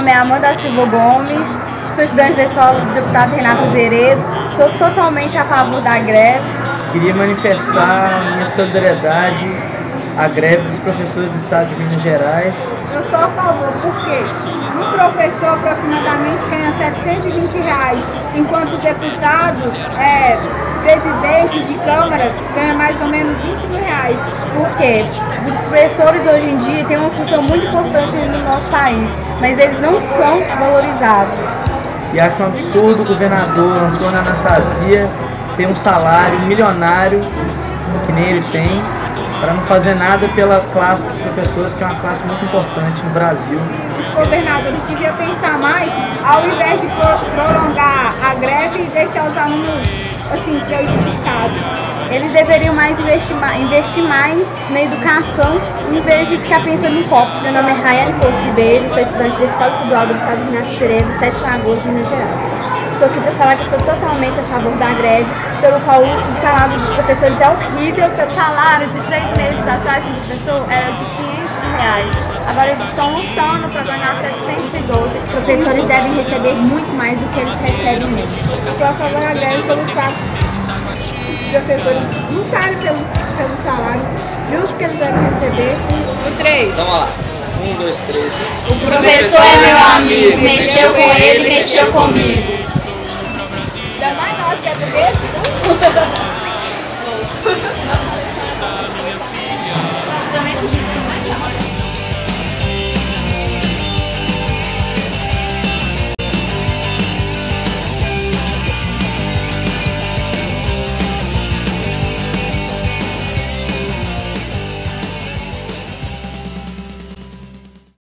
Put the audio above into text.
nome é Amanda Silva Gomes, sou estudante da Escola do Deputado Renato Zeredo, sou totalmente a favor da greve. Queria manifestar minha solidariedade à greve dos professores do Estado de Minas Gerais. Eu sou a favor, porque um professor aproximadamente ganha R$720, enquanto o deputado, presidente de Câmara, ganha mais ou menos R$20 mil. Por quê? Os professores hoje em dia têm uma função muito importante no nosso país, mas eles não são valorizados. E acho um absurdo o governador Antônio Anastasia ter um salário milionário, que nem ele tem, para não fazer nada pela classe dos professores, que é uma classe muito importante no Brasil. Os governadores deviam pensar mais, ao invés de prolongar a greve e deixar os alunos assim, prejudicados. Eles deveriam investir mais na educação, em vez de ficar pensando em copo. Meu nome é Rayane Couto Ribeiro, sou estudante da Escola Estadual do Deputado Renato Zeredo, 7 de agosto, Minas Gerais. Estou aqui para falar que eu sou totalmente a favor da greve, pelo qual o salário dos professores é horrível. O salário de 3 meses atrás do professor era de R$500. Agora eles estão lutando para ganhar 712. Os professores devem receber muito mais do que eles recebem hoje. Eu sou a favor da greve pelo fato dos professores lutarem pelo salário justo que eles devem receber. O 3. Então, ó lá. 1, 2, 3. O professor é meu amigo, mexeu com ele, mexeu comigo. Ainda mais nós que é do medo,